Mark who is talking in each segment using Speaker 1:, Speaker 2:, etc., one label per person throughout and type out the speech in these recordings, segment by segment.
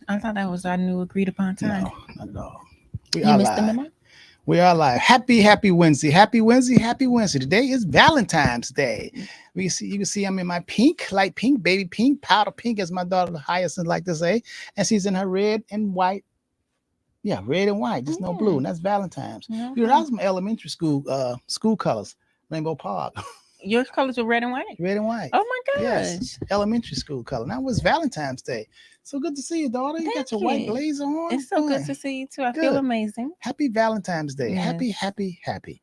Speaker 1: I thought that was our new agreed upon time.
Speaker 2: No, not at all. We
Speaker 1: You
Speaker 2: are
Speaker 1: missed the
Speaker 2: live.
Speaker 1: memo?
Speaker 2: We are live. Happy Wednesday. Happy Wednesday. Happy Wednesday. Today is Valentine's Day. You can see I'm in my pink, light pink, baby pink, powder pink, as my daughter Hyacinth like to say. And she's in her red and white. Yeah, red and white, just no blue.
Speaker 1: Yeah.
Speaker 2: And that's Valentine's. You know, that
Speaker 1: Okay.
Speaker 2: was my elementary school colors. Rainbow Park.
Speaker 1: Your colors were red and white.
Speaker 2: Red and white.
Speaker 1: Oh my
Speaker 2: Yes.
Speaker 1: gosh.
Speaker 2: Elementary school color. Now it's Valentine's Day. So good to see you, daughter. You got your
Speaker 1: Thank
Speaker 2: white
Speaker 1: you.
Speaker 2: blazer on.
Speaker 1: It's so good
Speaker 2: Doing
Speaker 1: to see you too. I feel
Speaker 2: good.
Speaker 1: amazing.
Speaker 2: Happy Valentine's Day.
Speaker 1: Yes.
Speaker 2: Happy.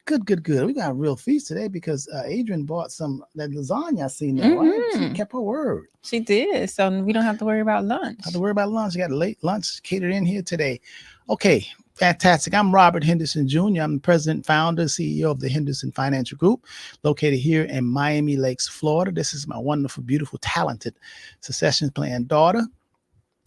Speaker 2: Good. We got a real feast today because Adrian bought some that lasagna I seen there, right? She
Speaker 1: Mm-hmm.
Speaker 2: kept her word.
Speaker 1: She did. So we don't have to worry about lunch.
Speaker 2: Not to worry about lunch. You got a late lunch catered in here today. Okay, fantastic. I'm Robert Henderson Jr. I'm the president, founder, CEO of the Henderson Financial Group, located here in Miami Lakes, Florida. This is my wonderful, beautiful, talented succession plan daughter,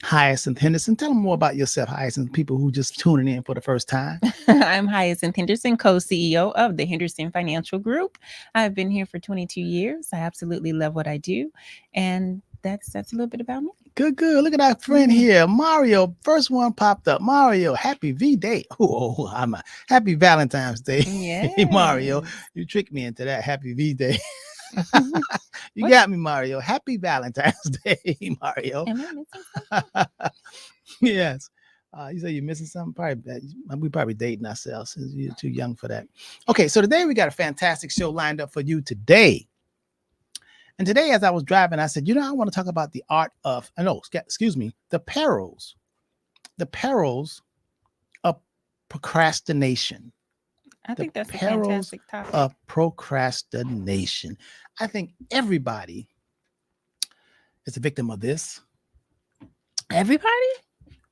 Speaker 2: Hyacinth Henderson. Tell them more about yourself, Hyacinth, people who just tuning in for the first time.
Speaker 1: I'm Hyacinth Henderson, co-CEO of the Henderson Financial Group. I've been here for 22 years. I absolutely love what I do. And that's a little bit about me.
Speaker 2: Good. Look at our friend here, Mario. First one popped up. Mario, happy V Day. I'm a happy Valentine's Day. Hey, Mario,
Speaker 1: Yes.
Speaker 2: you tricked me into that. Happy V Day. You
Speaker 1: What?
Speaker 2: got me, Mario. Happy Valentine's Day, Mario.
Speaker 1: Am I missing something?
Speaker 2: Yes. You say you're missing something? Probably we probably dating ourselves since you're too young for that. Okay, so today we got a fantastic show lined up for you today. And today, as I was driving, I said, I want to talk about the art of, no, excuse me, the perils of procrastination.
Speaker 1: I
Speaker 2: The
Speaker 1: think that's a
Speaker 2: perils
Speaker 1: fantastic topic.
Speaker 2: of procrastination. I think everybody is a victim of this.
Speaker 1: Everybody?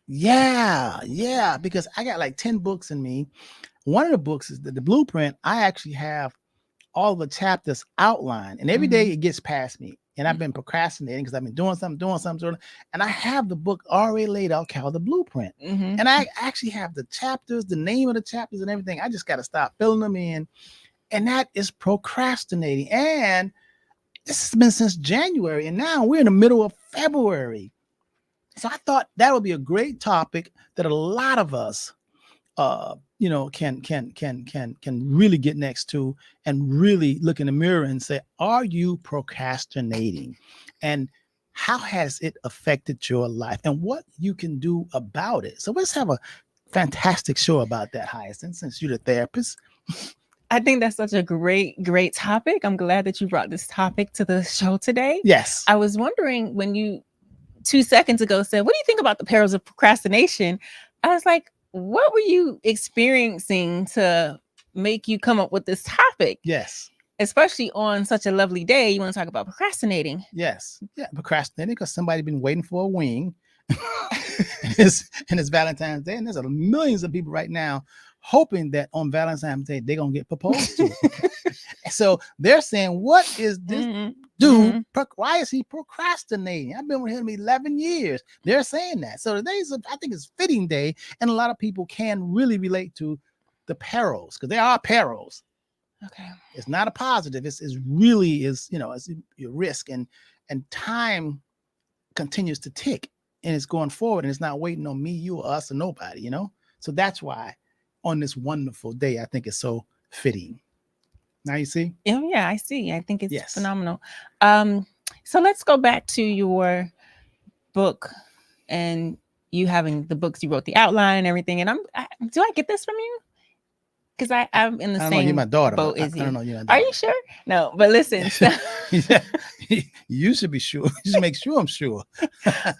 Speaker 2: Yeah, because I got like 10 books in me. One of the books is the blueprint. I actually have all the chapters outlined, and every day it gets past me. And I've been procrastinating because I've been doing something, and I have the book already laid out called the blueprint.
Speaker 1: Mm-hmm.
Speaker 2: And I actually have the chapters, the name of the chapters, and everything. I just got to stop filling them in, and that is procrastinating. And this has been since January, and now we're in the middle of February. So I thought that would be a great topic that a lot of us can really get next to and really look in the mirror and say, are you procrastinating? And how has it affected your life and what you can do about it? So let's have a fantastic show about that, Hyacinth, since you're the therapist.
Speaker 1: I think that's such a great topic. I'm glad that you brought this topic to the show today.
Speaker 2: Yes.
Speaker 1: I was wondering when you 2 seconds ago said, what do you think about the perils of procrastination? I was like, what were you experiencing to make you come up with this topic?
Speaker 2: Yes.
Speaker 1: Especially on such a lovely day, you want to talk about procrastinating.
Speaker 2: Yes. Yeah. Procrastinating because somebody been waiting for a wing. and it's Valentine's Day, and there's millions of people right now hoping that on Valentine's Day they're gonna get proposed to. So they're saying, what is this dude? Why is he procrastinating? I've been with him 11 years. They're saying that. So today's, I think it's a fitting day, and a lot of people can really relate to the perils, because there are perils.
Speaker 1: Okay.
Speaker 2: It's not a positive. It's really is, it's your risk, and time continues to tick, and it's going forward, and it's not waiting on me, you, or us, or nobody, So that's why on this wonderful day, I think it's so fitting. Now you see?
Speaker 1: Oh, yeah, I see. I think it's
Speaker 2: Yes.
Speaker 1: phenomenal. So let's go back to your book and you having the books, you wrote the outline and everything. And do I get this from you? Because I'm in the
Speaker 2: I don't
Speaker 1: same
Speaker 2: know, you're my daughter,
Speaker 1: boat
Speaker 2: but
Speaker 1: as you.
Speaker 2: I don't know, you're my
Speaker 1: Are
Speaker 2: daughter.
Speaker 1: you sure? No, but listen.
Speaker 2: Yeah. You should be sure. Just make sure I'm sure.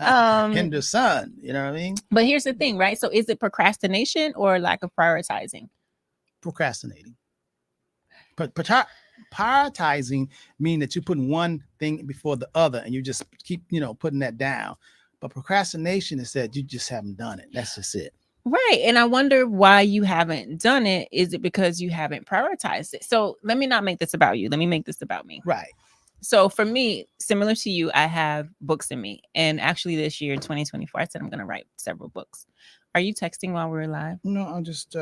Speaker 2: Henderson, you know what I mean?
Speaker 1: But here's the thing, right? So is it procrastination or lack of prioritizing?
Speaker 2: Procrastinating. Prioritizing mean that you're putting one thing before the other, and you just keep, putting that down. But procrastination is that you just haven't done it. That's just it.
Speaker 1: Right. And I wonder why you haven't done it. Is it because you haven't prioritized it? So let me not make this about you. Let me make this about me.
Speaker 2: Right.
Speaker 1: So for me, similar to you, I have books in me. And actually this year, 2024, I said I'm going to write several books. Are you texting while we're live?
Speaker 2: No, I'm just...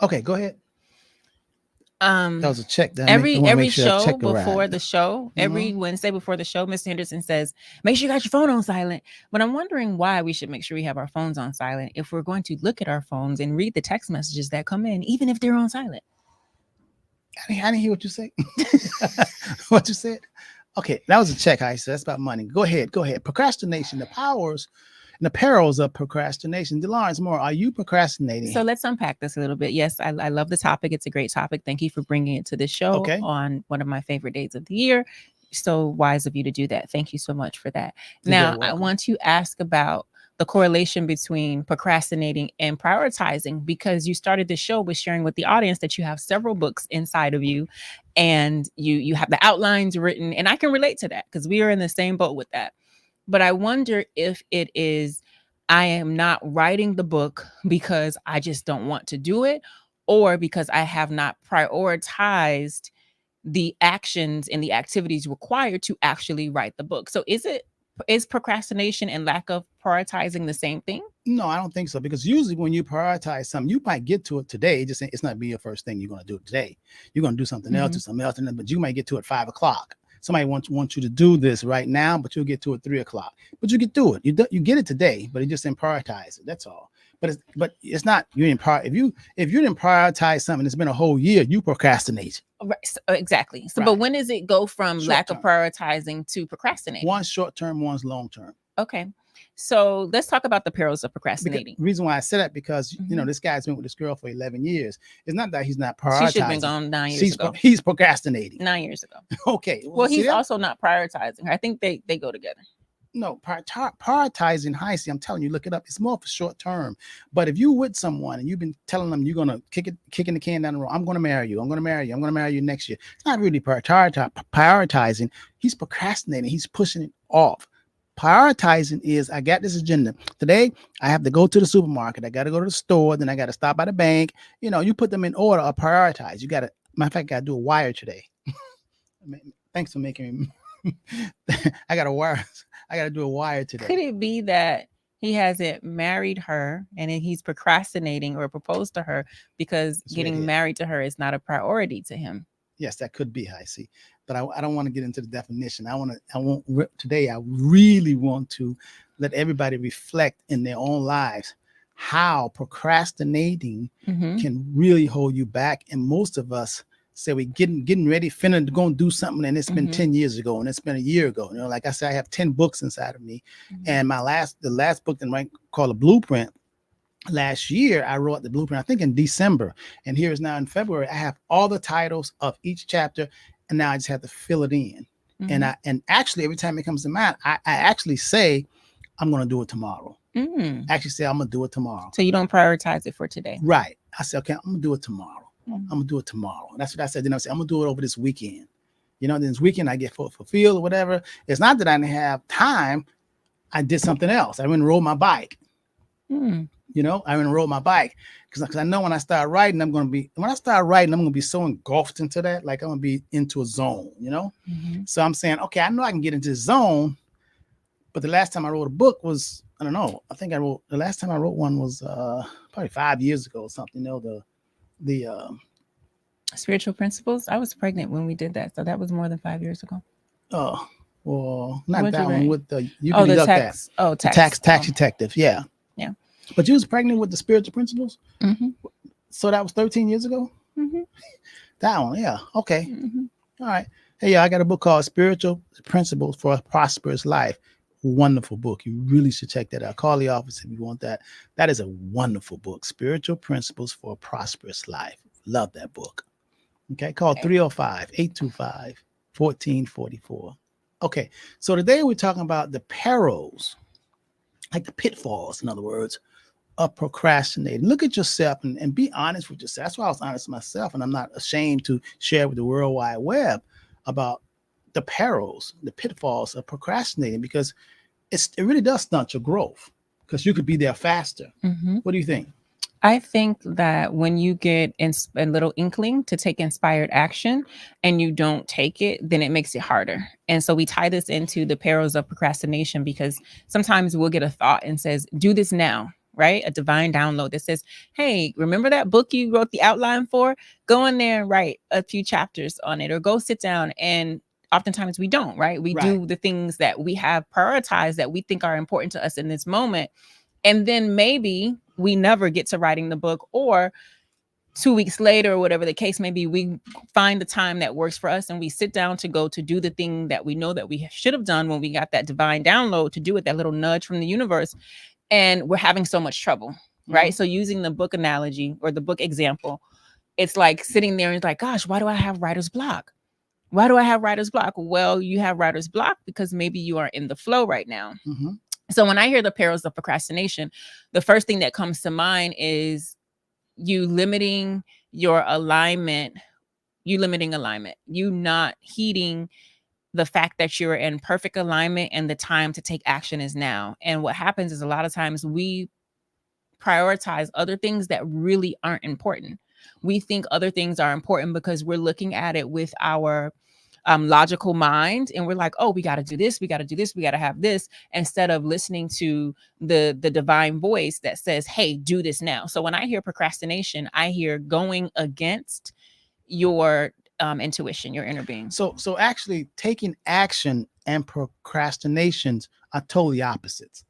Speaker 2: Okay, go ahead. That was a check. I
Speaker 1: Every
Speaker 2: want to make
Speaker 1: every
Speaker 2: sure I
Speaker 1: show
Speaker 2: check
Speaker 1: before
Speaker 2: arrived.
Speaker 1: the show, every Wednesday before the show, Mr. Henderson says, make sure you got your phone on silent. But I'm wondering why we should make sure we have our phones on silent if we're going to look at our phones and read the text messages that come in, even if they're on silent.
Speaker 2: I didn't hear what you said. What you said? Okay, that was a check, I said. That's about money. Go ahead. Go ahead. Procrastination, the powers and the perils of procrastination. DeLawrence Moore, are you procrastinating?
Speaker 1: So let's unpack this a little bit. Yes, I love the topic. It's a great topic. Thank you for bringing it to the show
Speaker 2: Okay.
Speaker 1: on one of my favorite days of the year. So wise of you to do that. Thank you so much for that.
Speaker 2: You're
Speaker 1: Now,
Speaker 2: very
Speaker 1: I
Speaker 2: welcome.
Speaker 1: want to ask about the correlation between procrastinating and prioritizing, because you started the show with sharing with the audience that you have several books inside of you and you have the outlines written, and I can relate to that because we are in the same boat with that. But I wonder if it is I am not writing the book because I just don't want to do it, or because I have not prioritized the actions and the activities required to actually write the book. So is procrastination and lack of prioritizing the same thing?
Speaker 2: No, I don't think so. Because usually when you prioritize something, you might get to it today. Just it's not be your first thing you're going to do today. You're going to do something else,
Speaker 1: Mhm.
Speaker 2: do something else, but you might get to it 5 o'clock. Somebody wants you to do this right now, but you'll get to it 3 o'clock. But you get through it. You get it today, but you just didn't prioritize it. That's all. But it's not you didn't if you didn't prioritize something, it's been a whole year. You procrastinate.
Speaker 1: Right, exactly. So,
Speaker 2: Right.
Speaker 1: but when does it go from
Speaker 2: Short
Speaker 1: lack
Speaker 2: term.
Speaker 1: of prioritizing to procrastinating?
Speaker 2: One's short term, one's long term.
Speaker 1: Okay. So let's talk about the perils of
Speaker 2: Because,
Speaker 1: procrastinating.
Speaker 2: reason why I said that because you know
Speaker 1: Mhm.
Speaker 2: this guy's been with this girl for 11 years. It's not that he's not
Speaker 1: She should have been
Speaker 2: prioritizing.
Speaker 1: gone 9 years ago.
Speaker 2: He's procrastinating.
Speaker 1: 9 years ago.
Speaker 2: Okay.
Speaker 1: Well,
Speaker 2: see
Speaker 1: he's
Speaker 2: that?
Speaker 1: also not prioritizing her. I think they go together.
Speaker 2: No, prioritizing high C, I'm telling you, look it up. It's more for short term. But if you with someone and you've been telling them you're gonna kicking the can down the road, I'm gonna marry you, I'm gonna marry you, I'm gonna marry you next year. It's not really prioritizing. He's procrastinating, he's pushing it off. Prioritizing is I got this agenda. Today I have to go to the supermarket, I gotta go to the store, then I gotta stop by the bank. You know, you put them in order or prioritize. You gotta matter of fact, I gotta do a wire today. Thanks for making me I got a wire. I got to do a wire today.
Speaker 1: Could it be that he hasn't married her and then he's procrastinating or proposed to her because
Speaker 2: It's
Speaker 1: getting
Speaker 2: redhead.
Speaker 1: married to her is not a priority to him?
Speaker 2: Yes, that could be high C, but I don't want to get into the definition. Today. I really want to let everybody reflect in their own lives how procrastinating
Speaker 1: Mhm.
Speaker 2: can really hold you back. And most of us say we're getting ready, finna to go and do something, and it's been
Speaker 1: Mhm.
Speaker 2: 10 years ago, and it's been a year ago. You know, like I said, I have 10 books inside of me,
Speaker 1: Mhm.
Speaker 2: and the last book that I called a blueprint. Last year, I wrote the blueprint, I think in December, and here is now in February. I have all the titles of each chapter, and now I just have to fill it in.
Speaker 1: Mhm.
Speaker 2: And actually, every time it comes to mind, I actually say, I'm going to do it tomorrow.
Speaker 1: Mm.
Speaker 2: Actually, say I'm going to do it tomorrow.
Speaker 1: So you don't prioritize it for today.
Speaker 2: Right. I said, okay, I'm going to do it tomorrow.
Speaker 1: Mhm.
Speaker 2: I'm going to do it tomorrow. That's what I said. Then I said, I'm going to do it over this weekend. You know, then this weekend I get fulfilled or whatever. It's not that I didn't have time. I did something else. I went and rode my bike.
Speaker 1: Mm.
Speaker 2: You know, I went and rode my bike because I know when I start riding, I'm going to be so engulfed into that. Like I'm going to be into a zone, you know?
Speaker 1: Mhm.
Speaker 2: So I'm saying, okay, I know I can get into this zone. But the last time I wrote a book was, I don't know. I think the last time I wrote one was probably 5 years ago or something. You know, the
Speaker 1: Spiritual principles. I was pregnant when we did that, so that was more than 5 years ago.
Speaker 2: well, not
Speaker 1: What'd you
Speaker 2: that one
Speaker 1: write?
Speaker 2: with the you
Speaker 1: Oh,
Speaker 2: can
Speaker 1: the
Speaker 2: deduct that.
Speaker 1: tax. Oh,
Speaker 2: The
Speaker 1: tax.
Speaker 2: tax detective. Yeah.
Speaker 1: Yeah.
Speaker 2: But you was pregnant with the spiritual principles?
Speaker 1: Mm-hmm.
Speaker 2: So that was 13 years ago?
Speaker 1: Mm-hmm.
Speaker 2: That one, yeah. Okay.
Speaker 1: Mm-hmm.
Speaker 2: All right. Hey, yeah, I got a book called Spiritual Principles for a Prosperous Life. Wonderful book. You really should check that out. Call the office if you want that. That is a wonderful book. Spiritual Principles for a Prosperous Life. Love that book. Okay. Call 305-825-1444. Okay. So today we're talking about the perils, like the pitfalls, in other words, of procrastinating. Look at yourself and be honest with yourself. That's why I was honest with myself, and I'm not ashamed to share with the World Wide Web about the perils, the pitfalls of procrastinating, because it really does stunt your growth because you could be there faster.
Speaker 1: Mm-hmm.
Speaker 2: What do you think?
Speaker 1: I think that when you get a little inkling to take inspired action and you don't take it, then it makes it harder. And so we tie this into the perils of procrastination because sometimes we'll get a thought and says, do this now. right? A divine download that says, hey, remember that book you wrote the outline for? Go in there and write a few chapters on it, or go sit down. And oftentimes we don't, right? We do the things that we have prioritized that we think are important to us in this moment. And then maybe we never get to writing the book, or 2 weeks later, or whatever the case may be, we find the time that works for us and we sit down to go to do the thing that we know that we should have done when we got that divine download to do it, that little nudge from the universe. And we're having so much trouble, right? So using the book analogy or the book example, it's like sitting there and it's like, gosh, why do I have writer's block? Why do I have writer's block? Well, you have writer's block because maybe you are in the flow right now. So when I hear the perils of procrastination, the first thing that comes to mind is you limiting your alignment, you not heeding the fact that you're in perfect alignment and the time to take action is now. And what happens is a lot of times we prioritize other things that really aren't important. We think other things are important because we're looking at it with our logical mind, and we're like, oh, we got to do this, we got to do this, we got to have this, instead of listening to the divine voice that says, hey, do this now. So when I hear procrastination, I hear going against your intuition, your inner being.
Speaker 2: So actually taking action and procrastinations are totally opposites.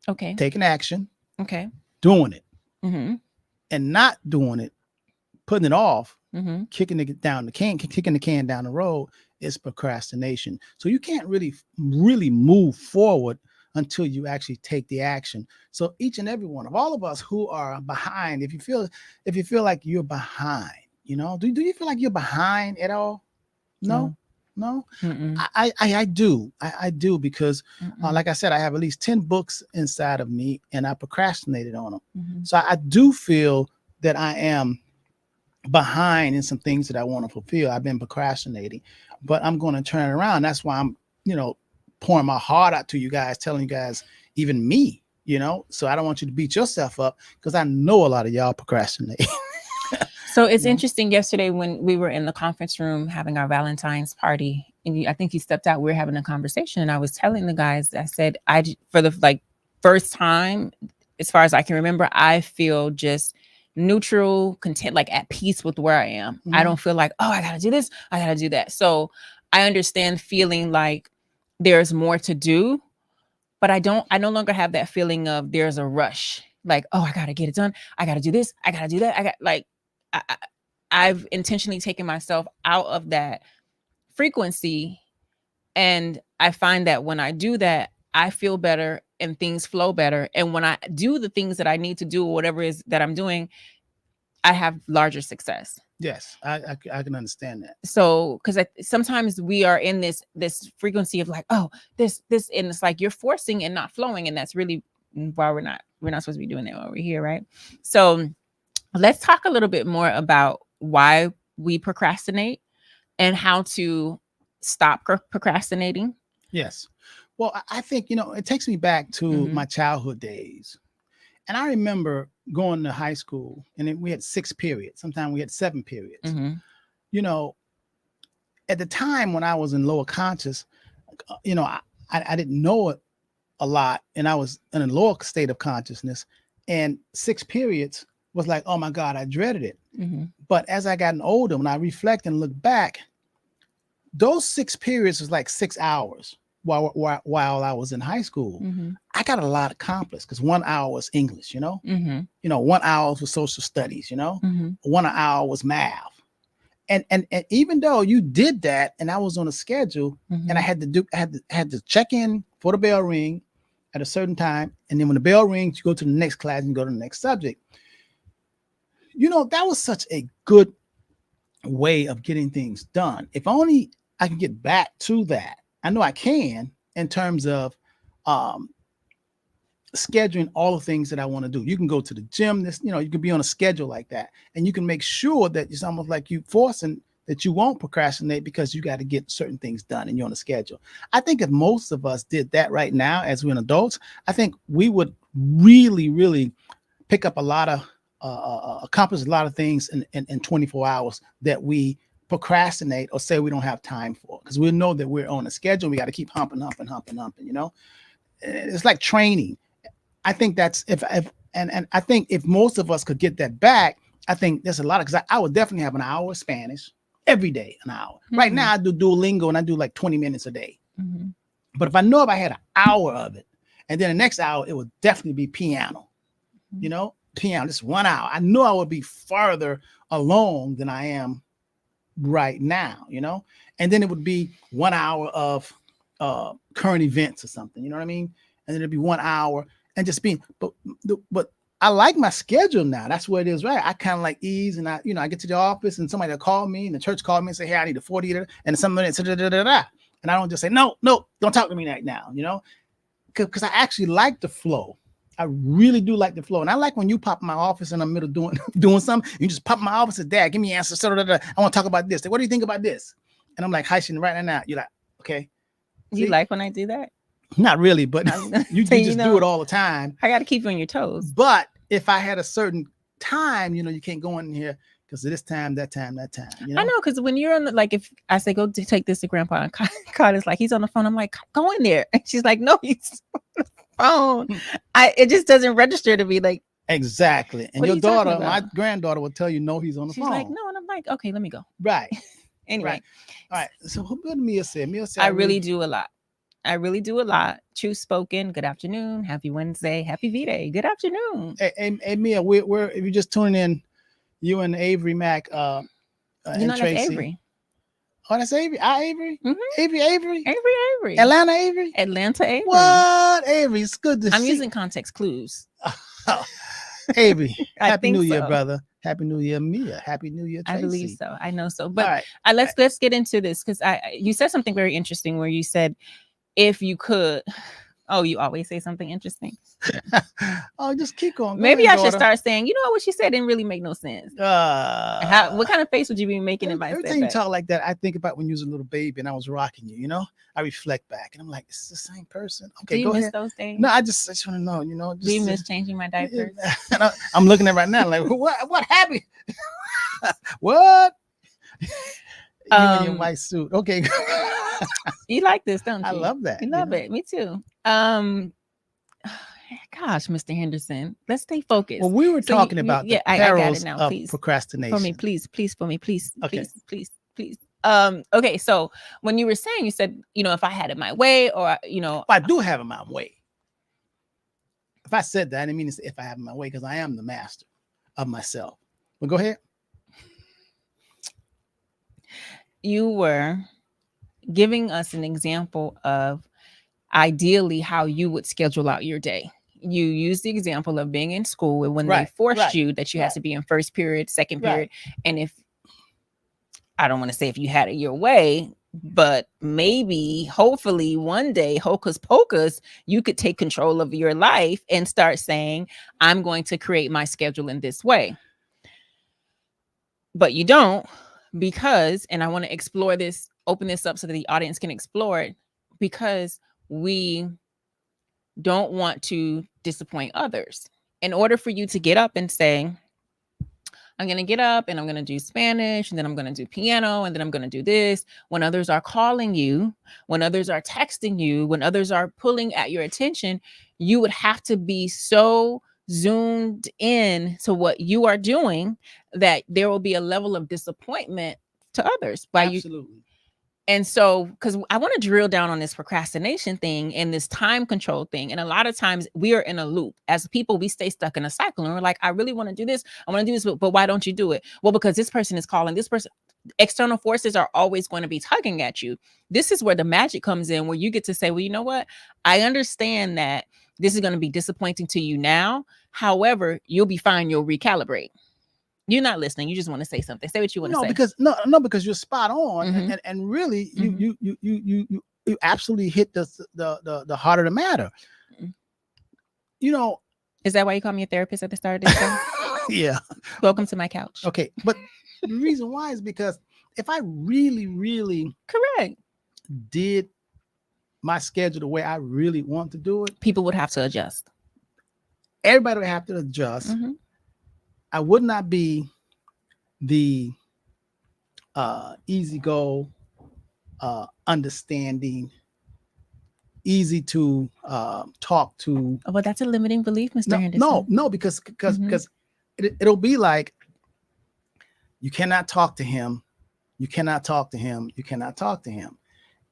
Speaker 1: Okay.
Speaker 2: Taking action,
Speaker 1: Okay.
Speaker 2: doing it, and not doing it, putting it off, kicking the can down the road is procrastination. So you can't really move forward until you actually take the action. So each and every one of all of us who are behind, if you feel like you're behind, do you feel like you're behind at all? No. I do because like I said, I have at least 10 books inside of me and I procrastinated on them. So I do feel that I am behind in some things that I want to fulfill. I've been procrastinating, but I'm going to turn it around. That's why I'm, pouring my heart out to you guys, telling you guys, even me, so I don't want you to beat yourself up because I know a lot of y'all procrastinate.
Speaker 1: So it's interesting. Yesterday when we were in the conference room having our Valentine's party, and I think you stepped out, we were having a conversation, and I was telling the guys, I said, for the first time, as far as I can remember, I feel just neutral, content, like at peace with where I am. I don't feel like, oh, I got to do this, I got to do that. So I understand feeling like there's more to do, but I no longer have that feeling of there's a rush. Like, oh, I got to get it done. I got to do this. I got to do that. I've intentionally taken myself out of that frequency. And I find that when I do that, I feel better and things flow better. And when I do the things that I need to do, or whatever it is that I'm doing, I have larger success.
Speaker 2: Yes, I can understand that.
Speaker 1: So, because sometimes we are in this frequency of like, oh, this, and it's like you're forcing and not flowing, and that's really why we're not supposed to be doing that while we're here, right? So, let's talk a little bit more about why we procrastinate and how to stop procrastinating.
Speaker 2: Yes. Well, I think, it takes me back to my childhood days. And I remember going to high school and we had 6 periods. Sometimes we had 7 periods. At the time when I was in lower conscious, I didn't know it a lot. And I was in a lower state of consciousness, and 6 periods was like, oh my God, I dreaded it. But as I gotten older, when I reflect and look back, those 6 periods was like 6 hours while I was in high school. I got a lot accomplished because 1 hour was English, 1 hour was social studies, 1 hour was math. And even though you did that and I was on a schedule and I had to check in for the bell ring at a certain time. And then when the bell rings, you go to the next class and go to the next subject. That was such a good way of getting things done. If only I can get back to that. I know I can, in terms of scheduling all the things that I want to do. You can go to the gym, you can be on a schedule like that. And you can make sure that it's almost like you forcing that you won't procrastinate because you got to get certain things done and you're on a schedule. I think if most of us did that right now as we're adults, I think we would really, really pick up a lot of accomplish a lot of things in 24 hours that we procrastinate or say we don't have time for, because we know that we're on a schedule. We got to keep humping. It's like training. I think that's if and I think if most of us could get that back, I think there's a lot of because I would definitely have an hour of Spanish every day, an hour. Right now I do Duolingo and I do like 20 minutes a day.
Speaker 1: Mm-hmm.
Speaker 2: But if I had an hour of it, and then the next hour it would definitely be piano. You know, piano, just 1 hour. I know I would be farther along than I am right now, you know, and then it would be 1 hour of current events or something, you know what I mean? And then it'd be 1 hour and just being, but I like my schedule now. That's what it is, right? I kind of like ease, and I, I get to the office and somebody will call me, and the church called me and say, hey, I need a 40, and something, and I don't just say, no, don't talk to me right now, because I actually like the flow. I really do like the flow. And I like when you pop in my office in the middle doing something. You just pop in my office and Dad, give me answers. I want to talk about this. What do you think about this? And I'm like, Haishin, right now. You're like, okay.
Speaker 1: You like when I do that?
Speaker 2: Not really, but you just do it all the time.
Speaker 1: I got to keep you on your toes.
Speaker 2: But if I had a certain time, you can't go in here because of this time, that time, that time.
Speaker 1: I know, because when you're on like, if I say, go to take this to Grandpa, and Carter's like, he's on the phone. I'm like, go in there. And she's like, no, he's phone. It just doesn't register to be like
Speaker 2: exactly. And your daughter, my granddaughter, will tell you no, he's on the phone.
Speaker 1: She's like, no, and I'm like, okay, let me go.
Speaker 2: Right.
Speaker 1: Anyway.
Speaker 2: Right. All right. So what did Mia say? Mia said,
Speaker 1: I really do a lot. I really do a lot. True spoken. Good afternoon. Happy Wednesday. Happy V-Day. Good afternoon.
Speaker 2: Hey Mia, we're if you're just tuning in, you and Avery Mack,
Speaker 1: and
Speaker 2: Tracy.
Speaker 1: That's Avery.
Speaker 2: Oh, that's Avery. Avery?
Speaker 1: Mm-hmm.
Speaker 2: Avery. Atlanta Avery. What? Avery, it's good to see.
Speaker 1: I'm using context clues.
Speaker 2: Avery, Happy New Year, brother. Happy New Year, Mia. Happy New Year, Tracy.
Speaker 1: I believe so. I know so. But let's get into this, because you said something very interesting where you said, if you could. Oh, you always say something interesting.
Speaker 2: Oh, just keep going.
Speaker 1: Maybe I should start saying, what she said didn't really make no sense. What kind of face would you be making if I said that?
Speaker 2: Every time you talk like that, I think about when you was a little baby and I was rocking you, I reflect back and I'm like, it's the same person. Okay,
Speaker 1: do you miss those days?
Speaker 2: No, I just want to know,
Speaker 1: do you miss changing my diapers?
Speaker 2: I'm looking at it right now, like, what happened? What? You in your white suit. Okay.
Speaker 1: You like this, don't you?
Speaker 2: I love that.
Speaker 1: You love it. Me too. Gosh, Mr. Henderson, let's stay focused.
Speaker 2: Well, we were talking about the perils of procrastination.
Speaker 1: For me, please, for me, please,
Speaker 2: okay.
Speaker 1: please. Okay, so when you were saying, you said, if I had it my way, or
Speaker 2: I do have it my way. If I said that, I didn't mean to say if I have it my way, because I am the master of myself. Well, go ahead.
Speaker 1: You were giving us an example of ideally how you would schedule out your day. You used the example of being in school when they forced you that you had to be in first period, second period. And if, I don't want to say if you had it your way, but maybe, hopefully one day, hocus pocus, you could take control of your life and start saying, I'm going to create my schedule in this way. But you don't, because, and I want to explore this, open this up so that the audience can explore it, because we don't want to disappoint others. In order for you to get up and say, I'm going to get up and I'm going to do Spanish, and then I'm going to do piano, and then I'm going to do this, when others are calling you, when others are texting you, when others are pulling at your attention, you would have to be so zoomed in to what you are doing that there will be a level of disappointment to others by
Speaker 2: Absolutely.
Speaker 1: you. And so, because I want to drill down on this procrastination thing and this time control thing. And a lot of times we are in a loop. As people, we stay stuck in a cycle, and we're like, I really want to do this. I want to do this, but why don't you do it? Well, because this person is calling, this person, external forces are always going to be tugging at you. This is where the magic comes in, where you get to say, well, you know what? I understand that this is going to be disappointing to you now. However, you'll be fine. You'll recalibrate. You're not listening. You just want to say something. Say what you want to say.
Speaker 2: Because you're spot on, mm-hmm. and really, you absolutely hit the heart of the matter. Mm-hmm.
Speaker 1: Is that why you call me a therapist at the start of this show?
Speaker 2: Yeah.
Speaker 1: Welcome to my couch.
Speaker 2: Okay, but the reason why is because if I really, really
Speaker 1: correct
Speaker 2: did my schedule the way I really want to do it,
Speaker 1: people would have to adjust.
Speaker 2: Everybody would have to adjust.
Speaker 1: Mm-hmm.
Speaker 2: I would not be the easy go, understanding easy to talk to.
Speaker 1: Oh, well, that's a limiting belief, Mr. Henderson.
Speaker 2: No, because
Speaker 1: Mhm.
Speaker 2: it'll be like you cannot talk to him, you cannot talk to him, you cannot talk to him,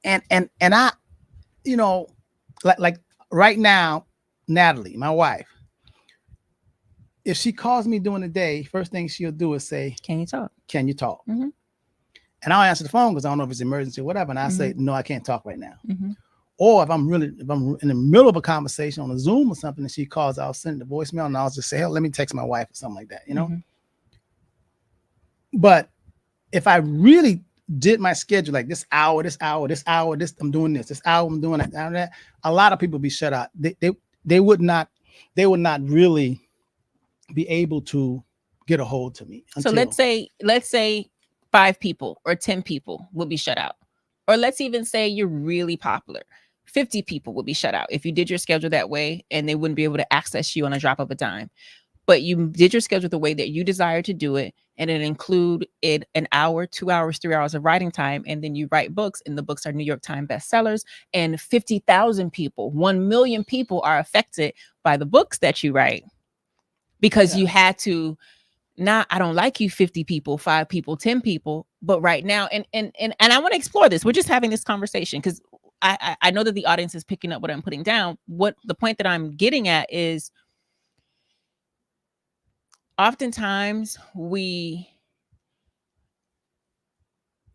Speaker 2: and I, you know, like right now, Natalie, my wife, if she calls me during the day, first thing she'll do is say,
Speaker 1: Can you talk?
Speaker 2: "Can you talk?"
Speaker 1: Mhm.
Speaker 2: And I'll answer the phone because I don't know if it's emergency or whatever, and I say,
Speaker 1: Mhm.
Speaker 2: "No, I can't talk right now."
Speaker 1: Mhm.
Speaker 2: Or if I'm in the middle of a conversation on a Zoom or something, and she calls, I'll send the voicemail and I'll just say, "Hell, let me text my wife," or something like that, you know.
Speaker 1: Mhm.
Speaker 2: But if I really did my schedule like this hour, this hour, this hour, this I'm doing this hour I'm doing that, a lot of people be shut out. They would not really be able to get a hold to me
Speaker 1: So
Speaker 2: until
Speaker 1: let's say 5 people or 10 people will be shut out. Or let's even say you're really popular. 50 people will be shut out if you did your schedule that way and they wouldn't be able to access you on a drop of a dime. But you did your schedule the way that you desire to do it, and it include it an hour, 2 hours, 3 hours of writing time, and then you write books, and the books are New York Times bestsellers, and 50,000 people, 1 million people are affected by the books that you write because
Speaker 2: yeah.
Speaker 1: you had to not, I don't like you 50 people, 5 people, 10 people, but right now, and I want to explore this. We're just having this conversation because I know that the audience is picking up what I'm putting down. What the point that I'm getting at is oftentimes we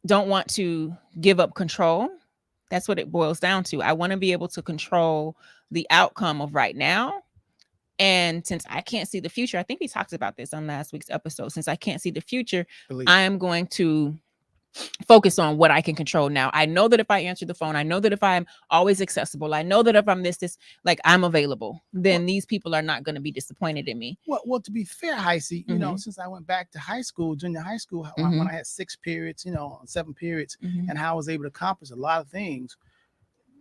Speaker 1: don't want to give up control. That's what it boils down to. I want to be able to control the outcome of right now. And since I can't see the future, I think we talked about this on last week's episode. Since I can't see the future,
Speaker 2: Believe.
Speaker 1: I am going to focus on what I can control now. I know that if I answer the phone, I know that if I'm always accessible, I know that if I'm this, like I'm available, then these people are not going to be disappointed in me.
Speaker 2: Well, to be fair, Heisey, you know,
Speaker 1: Mhm.
Speaker 2: since I went back to high school, junior high school, when
Speaker 1: Mhm.
Speaker 2: I had 6 periods, you know, 7 periods,
Speaker 1: Mhm.
Speaker 2: and how I was able to accomplish a lot of things.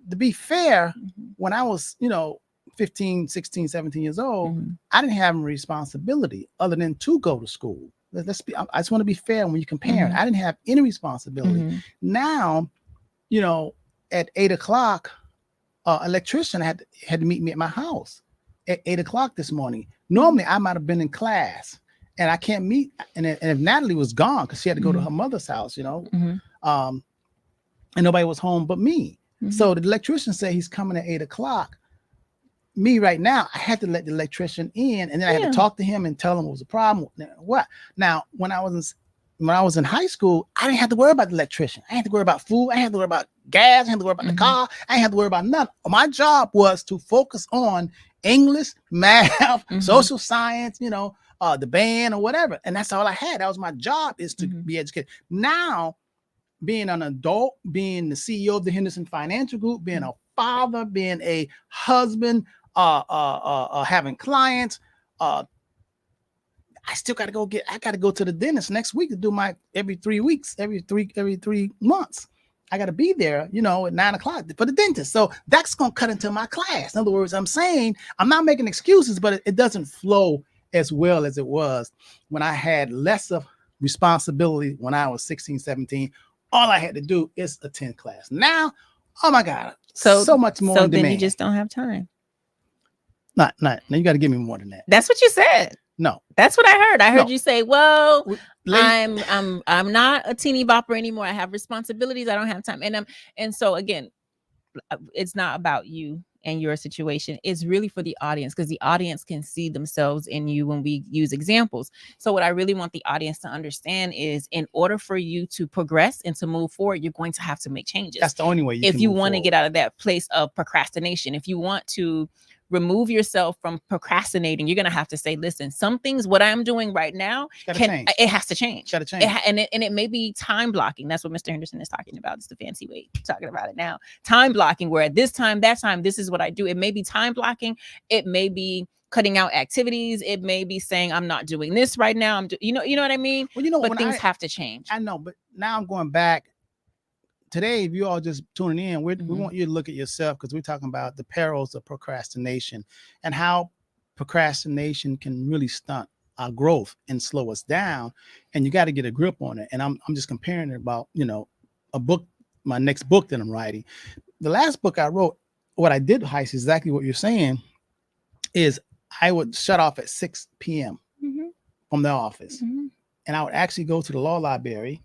Speaker 2: To be fair,
Speaker 1: Mhm.
Speaker 2: when I was, you know, 15, 16, 17 years old,
Speaker 1: Mhm.
Speaker 2: I didn't have a responsibility other than to go to school. Let's be, I just want to be fair when you compare it.
Speaker 1: Mhm.
Speaker 2: I didn't have any responsibility.
Speaker 1: Mhm.
Speaker 2: Now, you know, at 8 o'clock, electrician had to meet me at my house at 8 o'clock this morning. Normally, I might have been in class, and I can't meet. And if Natalie was gone because she had to go to
Speaker 1: Mhm.
Speaker 2: her mother's house, you know,
Speaker 1: Mhm.
Speaker 2: um, and nobody was home but me.
Speaker 1: Mhm.
Speaker 2: So the electrician said he's coming at 8 o'clock. Me right now, I had to let the electrician in, and then I had to
Speaker 1: Yeah.
Speaker 2: talk to him and tell him what was the problem. What now? When I was in high school, I didn't have to worry about the electrician. I didn't have to worry about food. I didn't have to worry about gas. I didn't have to worry about the
Speaker 1: Mhm.
Speaker 2: car. I didn't have to worry about nothing. My job was to focus on English, math,
Speaker 1: Mhm.
Speaker 2: social science, you know, the band or whatever. And that's all I had. That was my job, is to
Speaker 1: Mhm.
Speaker 2: be educated. Now, being an adult, being the CEO of the Henderson Financial Group, being a father, being a husband, having clients, I still got to I got to go to the dentist next week to do my every 3 weeks, every 3 months. I got to be there, you know, at 9 o'clock for the dentist. So that's going to cut into my class. In other words, I'm saying I'm not making excuses, but it doesn't flow as well as it was when I had less of responsibility when I was 16, 17. All I had to do is attend class. Now, oh my God, so much more
Speaker 1: So
Speaker 2: in
Speaker 1: then you
Speaker 2: demand.
Speaker 1: just don't have time.
Speaker 2: Not, now you got to give me more than that.
Speaker 1: That's what you said.
Speaker 2: No,
Speaker 1: That's what I heard. I heard
Speaker 2: No.
Speaker 1: you say, "Well,
Speaker 2: lady,
Speaker 1: I'm not a teeny bopper anymore. I have responsibilities. I don't have time." And so again, it's not about you and your situation. It's really for the audience because the audience can see themselves in you when we use examples. So what I really want the audience to understand is, in order for you to progress and to move forward, you're going to have to make changes.
Speaker 2: that's the only way
Speaker 1: If
Speaker 2: can
Speaker 1: you
Speaker 2: move
Speaker 1: want to
Speaker 2: forward.
Speaker 1: get out of that place of procrastination, if you want to remove yourself from procrastinating, you're going to have to say, listen, some things, what I'm doing right now, it has to change.
Speaker 2: Gotta change.
Speaker 1: And it may be time blocking. That's what Mr. Henderson is talking about. It's the fancy way of talking about it now. Time blocking, where at this time, that time, this is what I do. It may be time blocking. It may be cutting out activities. It may be saying, I'm not doing this right now. You know what I mean?
Speaker 2: Well, you know,
Speaker 1: but things have to change.
Speaker 2: I know, but now I'm going back. Today, if you all just tuning in, we want you to look at yourself, because we're talking about the perils of procrastination and how procrastination can really stunt our growth and slow us down. And you got to get a grip on it. And I'm just comparing it about, you know, a book, my next book that I'm writing. The last book I wrote what I did, Heist, is exactly what you're saying, is I would shut off at 6 p.m.
Speaker 1: Mm-hmm.
Speaker 2: from the office.
Speaker 1: Mm-hmm.
Speaker 2: And I would actually go to the law library,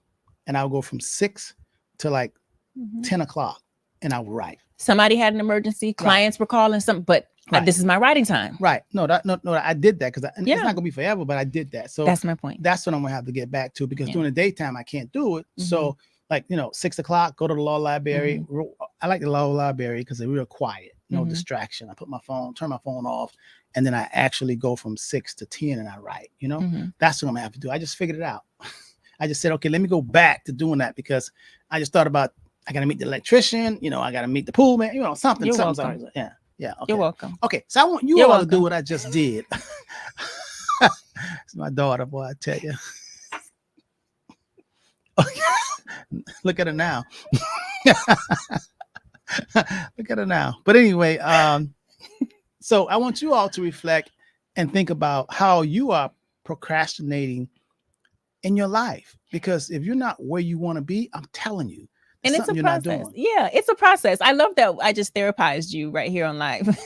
Speaker 2: and I would go from 6 to like
Speaker 1: Mm-hmm.
Speaker 2: 10 o'clock, and I would write.
Speaker 1: Somebody had an emergency, clients were calling something, but this is my writing time.
Speaker 2: Right. No, I did that because it's not going to be forever, but I did that. So
Speaker 1: that's my point.
Speaker 2: That's what I'm going to have to get back to, because during the daytime, I can't do it. Mm-hmm. So like, 6 o'clock, go to the law library. Mm-hmm. I like the law library because they're real quiet, no mm-hmm. distraction. I turn my phone off, and then I actually go from 6 to 10 and I write, mm-hmm. That's what I'm going to have to do. I just figured it out. I just said, okay, let me go back to doing that, because I just thought about, I got to meet the electrician, I got to meet the pool man, something.
Speaker 1: You're welcome.
Speaker 2: Yeah. Yeah. Okay.
Speaker 1: You're welcome.
Speaker 2: Okay. So I want you all to do what I just did. It's my daughter, boy, I tell you. Look at her now. Look at her now. But anyway, so I want you all to reflect and think about how you are procrastinating in your life. Because if you're not where you want to be, I'm telling you.
Speaker 1: And it's a process. Yeah, it's a process. I love that I just therapized you right here on live.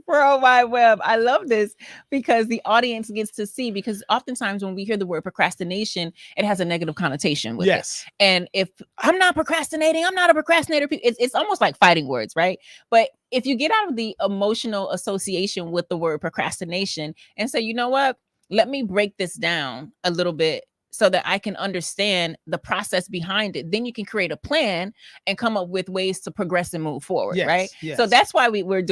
Speaker 1: World Wide Web. I love this because the audience gets to see, because oftentimes when we hear the word procrastination, it has a negative connotation with it. And if I'm not procrastinating, I'm not a procrastinator. It's almost like fighting words, right? But if you get out of the emotional association with the word procrastination and say, you know what, let me break this down a little bit so that I can understand the process behind it. Then you can create a plan and come up with ways to progress and move forward, right? Yes. So that's why we went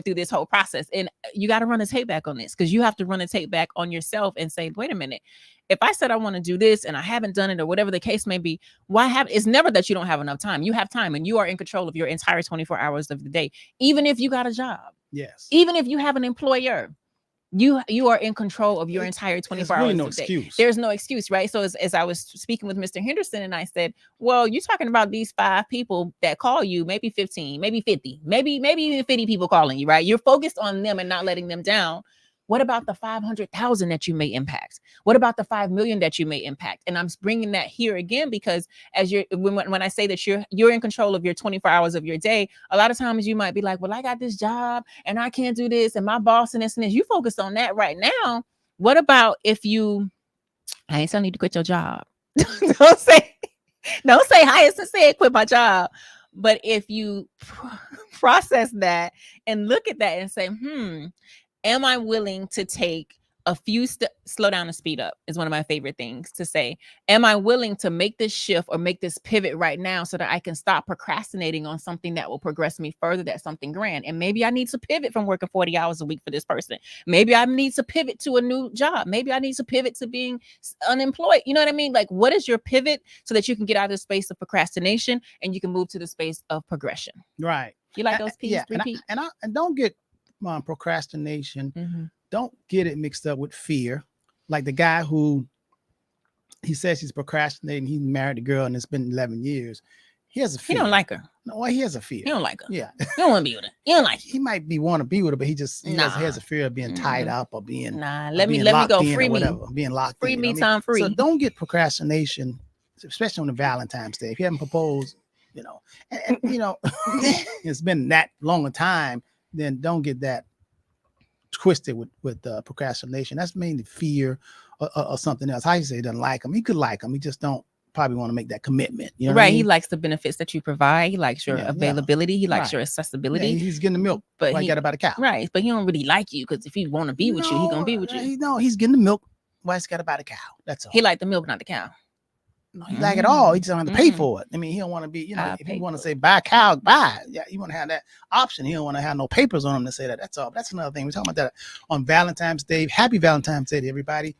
Speaker 1: through this whole process. And you got to run a tape back on this, because you have to run a tape back on yourself and say, wait a minute, if I said I want to do this and I haven't done it, or whatever the case may be, it's never that you don't have enough time. You have time, and you are in control of your entire 24 hours of the day. Even if you got a job. Yes. Even if you have an employer. You are in control of your entire 24 hours
Speaker 2: no
Speaker 1: a day.
Speaker 2: Excuse.
Speaker 1: There's no excuse, right? So as I was speaking with Mr. Henderson, and I said, well, you're talking about these 5 people that call you, maybe 15, maybe 50, maybe even 50 people calling you, right? You're focused on them and not letting them down. What about the 500,000 that you may impact? What about the 5 million that you may impact? And I'm bringing that here again, because when I say that you're in control of your 24 hours of your day, a lot of times you might be like, well, I got this job and I can't do this, and my boss and this and this. You focus on that right now. What about if I ain't telling you to quit your job. Don't say hi, say quit my job. But if you process that and look at that and say, am I willing to take a few slow down and speed up is one of my favorite things to say. Am I willing to make this shift or make this pivot right now so that I can stop procrastinating on something that will progress me further? That's something grand. And maybe I need to pivot from working 40 hours a week for this person. Maybe I need to pivot to a new job. Maybe I need to pivot to being unemployed. You know what I mean? Like, what is your pivot so that you can get out of the space of procrastination and you can move to the space of progression?
Speaker 2: Right.
Speaker 1: You like those P's?
Speaker 2: Yeah. And don't get procrastination. Mm-hmm. Don't get it mixed up with fear. Like the guy who he says he's procrastinating. He married a girl and it's been 11 years. He has a fear.
Speaker 1: He don't like her.
Speaker 2: No, he has a fear.
Speaker 1: He don't like her.
Speaker 2: Yeah.
Speaker 1: He don't want to be with her. He don't like her.
Speaker 2: He might want to be with her, but he has a fear of being tied up or being
Speaker 1: let me go, free me.
Speaker 2: Being locked
Speaker 1: free
Speaker 2: in.
Speaker 1: Me time free.
Speaker 2: So don't get procrastination, especially on the Valentine's Day. If you haven't proposed, and it's been that long a time, then don't get that twisted with procrastination. That's mainly fear or something else. How you say he doesn't like him? He could like him. He just don't probably want to make that commitment. You know
Speaker 1: right.
Speaker 2: What I mean?
Speaker 1: He likes the benefits that you provide. He likes your availability. He likes your accessibility.
Speaker 2: Yeah, he's getting the milk. But he got about a cow.
Speaker 1: Right. But he don't really like you, because if he want to be with you, he gonna be with you.
Speaker 2: He's getting the milk. Why he's got about a cow? That's all.
Speaker 1: He like the milk, not the cow.
Speaker 2: No, he like it all. He just don't have to pay for it. I mean, he don't want to be, if you want to say buy a cow, buy it. Yeah, you want to have that option. He don't want to have no papers on him to say that. That's all. That's another thing. We're talking about that on Valentine's Day. Happy Valentine's Day to everybody.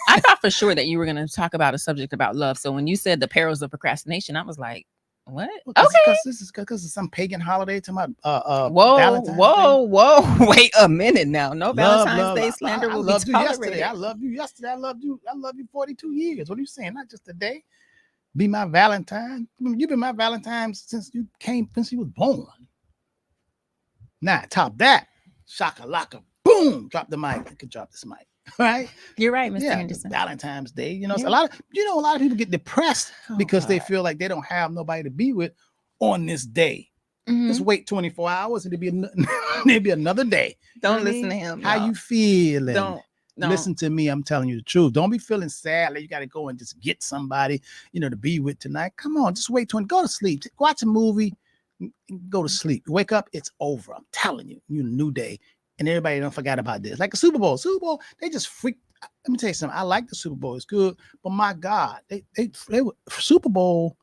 Speaker 1: I thought for sure that you were going to talk about a subject about love. So when you said the perils of procrastination, I was like, what?
Speaker 2: Okay. Because it's some pagan holiday to my
Speaker 1: Valentine's Day. Wait a minute now. No Valentine's Day slander will be tolerated.
Speaker 2: I loved you yesterday. I loved you 42 years. What are you saying? Not just today. Be my Valentine. You've been my Valentine since you was born. Now, top that. Shakalaka. Boom. Drop the mic. I could drop this mic. Right?
Speaker 1: You're right, Mr. Henderson.
Speaker 2: Valentine's Day. So a lot of people get depressed because they feel like they don't have nobody to be with on this day. Just
Speaker 1: Mhm.
Speaker 2: wait 24 hours and it'll be another day.
Speaker 1: Don't
Speaker 2: what I
Speaker 1: listen
Speaker 2: mean?
Speaker 1: to him,
Speaker 2: How
Speaker 1: y'all.
Speaker 2: you feeling?
Speaker 1: Don't.
Speaker 2: Listen to me. I'm telling you the truth. Don't be feeling sad like you got to go and just get somebody, to be with tonight. Come on, just wait 20. Go to sleep. Watch a movie. Go to sleep. Wake up. It's over. I'm telling you. You new day. And everybody don't forget about this. Like a Super Bowl. Super Bowl, they just freak. Let me tell you something. I like the Super Bowl. It's good. But my God, they were Super Bowl.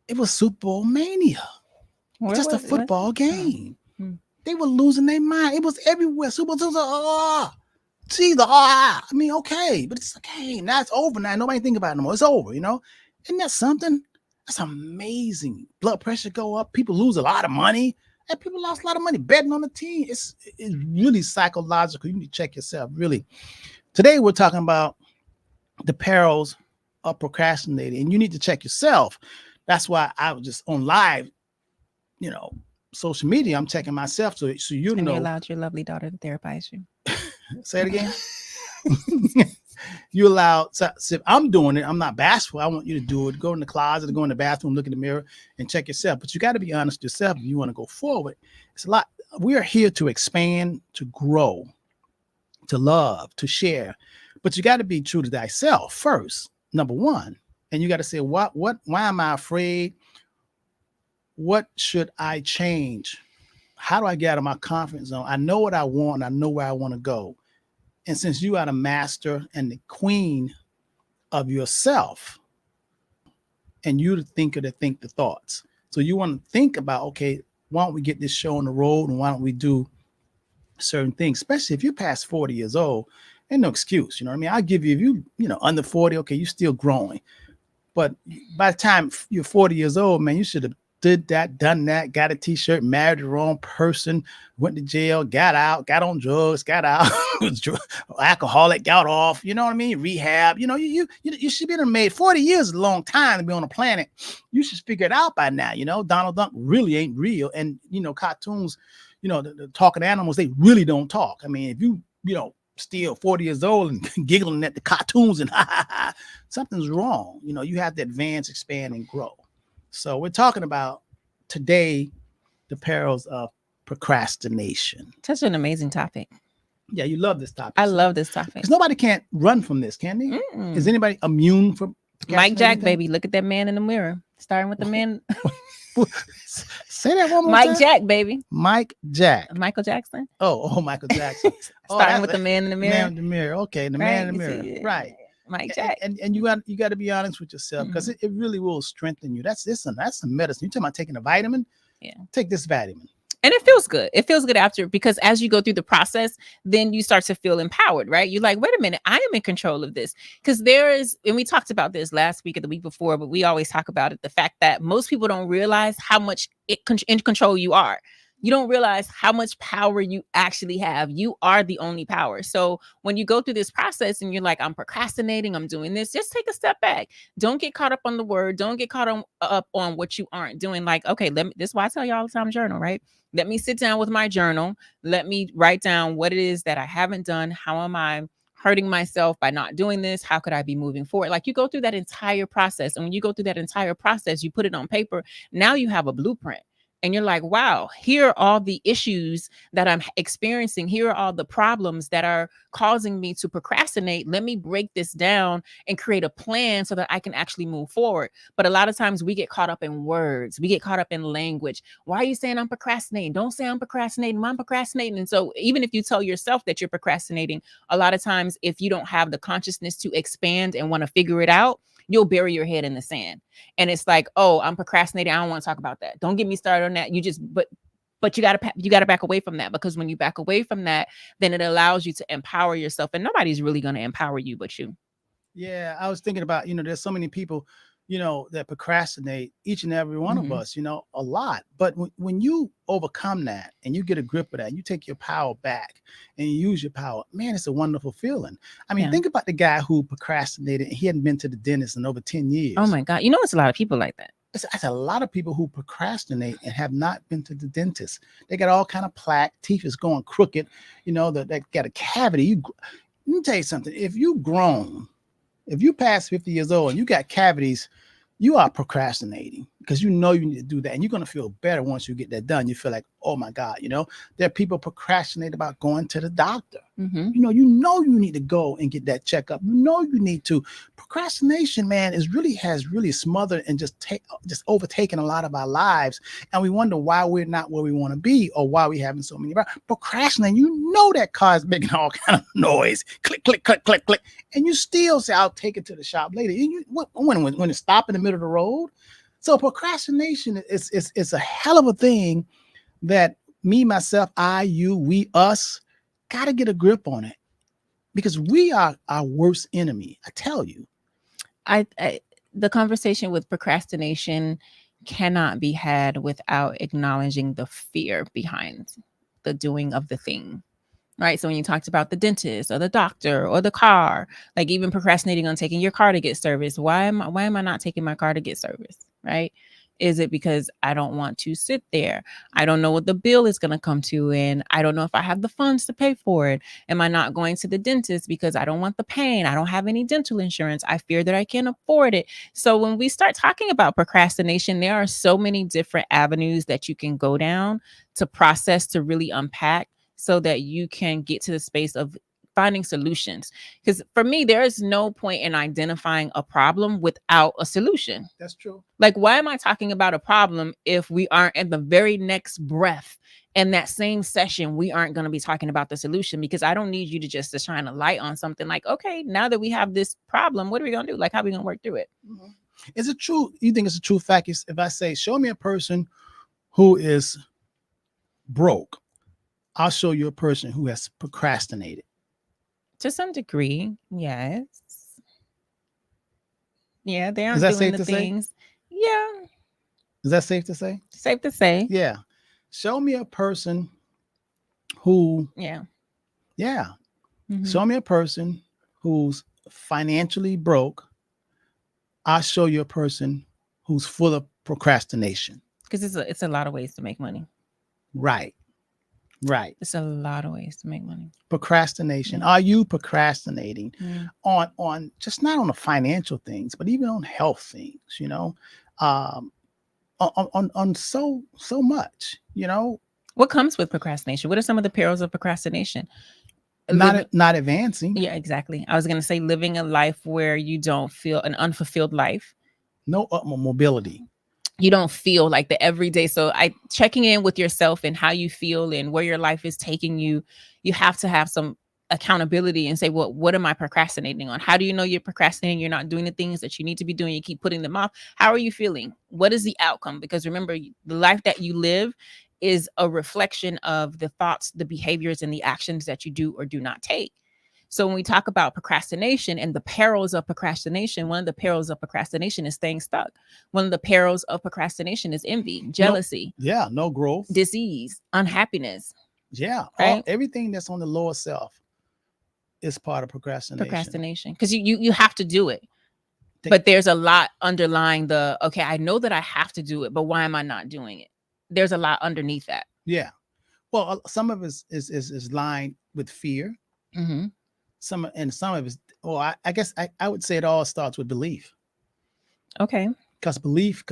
Speaker 2: It was Super Bowl mania. It's
Speaker 1: Where
Speaker 2: just a
Speaker 1: was it? Was
Speaker 2: football
Speaker 1: it?
Speaker 2: game.
Speaker 1: Hmm.
Speaker 2: They were losing their mind. It was everywhere. Super Bowl. I mean, okay, but it's okay. Now it's over. Now nobody think about it no more. It's over. Isn't that something? That's amazing. Blood pressure go up. People lose a lot of money. And people lost a lot of money betting on the team. It's really psychological. You need to check yourself. Really. Today we're talking about the perils of procrastinating, and you need to check yourself. That's why I was just on live, social media. I'm checking myself so you
Speaker 1: And you
Speaker 2: know.
Speaker 1: allowed your lovely daughter to therapize you.
Speaker 2: Say it again. You allowed. So if I'm doing it, I'm not bashful. I want you to do it. Go in the closet, go in the bathroom, look in the mirror, and check yourself. But you got to be honest with yourself if you want to go forward. It's a lot. We are here to expand, to grow, to love, to share. But you got to be true to thyself first, number one. And you got to say, why am I afraid? What should I change? How do I get out of my comfort zone? I know what I want. I know where I want to go. And since you are the master and the queen of yourself, and you the thinker that think the thoughts. So you want to think about, okay, why don't we get this show on the road, and why don't we do certain things, especially if you're past 40 years old, ain't no excuse. You know what I mean? I'll give you, if you under 40, okay, you're still growing. But by the time you're 40 years old, man, you should have did that, done that, got a t-shirt, married the wrong person, went to jail, got out, got on drugs, got out, alcoholic, got off, you know what I mean? Rehab, you should be made 40 years is a long time to be on the planet. You should figure it out by now, Donald Duck really ain't real. And, cartoons, the talking animals, they really don't talk. I mean, if still 40 years old and giggling at the cartoons and something's wrong. You have to advance, expand, and grow. So we're talking about today the perils of procrastination.
Speaker 1: Such an amazing topic.
Speaker 2: Yeah, you love this topic.
Speaker 1: I love this topic.
Speaker 2: Because nobody can't run from this, can they?
Speaker 1: Mm-mm.
Speaker 2: Is anybody immune from
Speaker 1: Mike Jack, baby? Look at that man in the mirror. Starting with the man.
Speaker 2: Say that one more
Speaker 1: Mike
Speaker 2: time.
Speaker 1: Jack, baby.
Speaker 2: Mike Jack.
Speaker 1: Michael Jackson.
Speaker 2: Oh, Michael Jackson.
Speaker 1: Starting with the man in the mirror.
Speaker 2: Man in the mirror. Okay, the man in the mirror. Right.
Speaker 1: Mike Jack.
Speaker 2: And you got to be honest with yourself, because it really will strengthen you. That's some medicine. You talking about taking a vitamin?
Speaker 1: Yeah.
Speaker 2: Take this vitamin.
Speaker 1: And it feels good. It feels good after, because as you go through the process, then you start to feel empowered, right? You're like, wait a minute, I am in control of this. Because and we talked about this last week or the week before, but we always talk about it, the fact that most people don't realize how much in control you are. You don't realize how much power you actually have. You are the only power. So when you go through this process and you're like, I'm procrastinating, I'm doing this, just take a step back. Don't get caught up on the word. Don't get caught up on what you aren't doing. Like, okay, this is why I tell you all the time, journal, right? Let me sit down with my journal. Let me write down what it is that I haven't done. How am I hurting myself by not doing this? How could I be moving forward? Like, you go through that entire process. And when you go through that entire process, you put it on paper. Now you have a blueprint. And you're like, wow, here are all the issues that I'm experiencing. Here are all the problems that are causing me to procrastinate. Let me break this down and create a plan so that I can actually move forward. But a lot of times we get caught up in words. We get caught up in language. Why are you saying I'm procrastinating? Don't say I'm procrastinating. I'm procrastinating. And so even if you tell yourself that you're procrastinating, a lot of times if you don't have the consciousness to expand and want to figure it out, you'll bury your head in the sand. And it's like, oh, I'm procrastinating. I don't want to talk about that. Don't get me started on that. But you gotta back away from that, because when you back away from that, then it allows you to empower yourself. And nobody's really going to empower you but you.
Speaker 2: Yeah, I was thinking about, there's so many people, that procrastinate, each and every one of us, a lot. But when you overcome that and you get a grip of that, you take your power back and you use your power, man, it's a wonderful feeling. I mean, think about the guy who procrastinated. He hadn't been to the dentist in over 10 years.
Speaker 1: Oh my God. It's a lot of people like that.
Speaker 2: It's a lot of people who procrastinate and have not been to the dentist. They got all kind of plaque, teeth is going crooked, that got a cavity. Let me tell you something. If you grown, if you past 50 years old and you got cavities, you are procrastinating. because you know you need to do that, and you're going to feel better once you get that done. You feel like, oh my God, there are people procrastinate about going to the doctor.
Speaker 1: Mm-hmm.
Speaker 2: You need to go and get that checkup. You need to. Procrastination, man, has really smothered and just overtaken a lot of our lives, and we wonder why we're not where we want to be, or why we're having so many. Procrastinating, that car is making all kind of noise, click, click, click, click, click, and you still say, "I'll take it to the shop later." When it stop in the middle of the road. So procrastination is a hell of a thing that me, myself, I, you, we, us got to get a grip on it, because we are our worst enemy. I tell you.
Speaker 1: I the conversation with procrastination cannot be had without acknowledging the fear behind the doing of the thing. Right. So when you talked about the dentist or the doctor or the car, like even procrastinating on taking your car to get serviced. Why am I not taking my car to get serviced? Right. Is it because I don't want to sit there? I don't know what the bill is going to come to, and I don't know if I have the funds to pay for it. Am I not going to the dentist because I don't want the pain? I don't have any dental insurance. I fear that I can't afford it. So when we start talking about procrastination, there are so many different avenues that you can go down to process, to really unpack, so that you can get to the space of finding solutions. Because for me, there is no point in identifying a problem without a solution.
Speaker 2: That's true.
Speaker 1: Like, why am I talking about a problem if we aren't at the very next breath in that same session, we aren't going to be talking about the solution? Because I don't need you to just to shine a light on something like, okay, now that we have this problem, what are we going to do? Like, how are we going to work through it?
Speaker 2: Mm-hmm. Is it true? You think it's a true fact? If I say, show me a person who is broke, I'll show you a person who has procrastinated.
Speaker 1: To some degree, yes. Yeah, they aren't
Speaker 2: Is that
Speaker 1: doing
Speaker 2: safe
Speaker 1: the
Speaker 2: to
Speaker 1: things. Say? Yeah.
Speaker 2: Is that safe to say?
Speaker 1: Safe to say.
Speaker 2: Yeah. Show me a person who.
Speaker 1: Yeah.
Speaker 2: Yeah. Mm-hmm. Show me a person who's financially broke. I'll show you a person who's full of procrastination.
Speaker 1: Because it's a lot of ways to make money.
Speaker 2: Right.
Speaker 1: It's a lot of ways to make money.
Speaker 2: Procrastination. Yeah. Are you procrastinating on just not on the financial things, but even on health things, on so much,
Speaker 1: What comes with procrastination? What are some of the perils of procrastination?
Speaker 2: Not advancing.
Speaker 1: Yeah, exactly. I was going to say living a life where you don't feel an unfulfilled life.
Speaker 2: No mobility.
Speaker 1: You don't feel like the everyday. So checking in with yourself and how you feel and where your life is taking you, you have to have some accountability and say, well, what am I procrastinating on? How do you know you're procrastinating? You're not doing the things that you need to be doing. You keep putting them off. How are you feeling? What is the outcome? Because remember, the life that you live is a reflection of the thoughts, the behaviors, and the actions that you do or do not take. So when we talk about procrastination and the perils of procrastination, one of the perils of procrastination is staying stuck. One of the perils of procrastination is envy, jealousy.
Speaker 2: No growth.
Speaker 1: Disease, unhappiness.
Speaker 2: Yeah. Right? Everything that's on the lower self is part of procrastination.
Speaker 1: Because you have to do it. But there's a lot underlying okay, I know that I have to do it, but why am I not doing it? There's a lot underneath that.
Speaker 2: Yeah. Well, some of it is lined with fear. Mm-hmm. Some of it, I guess I would say it all starts with belief.
Speaker 1: Okay.
Speaker 2: Because belief,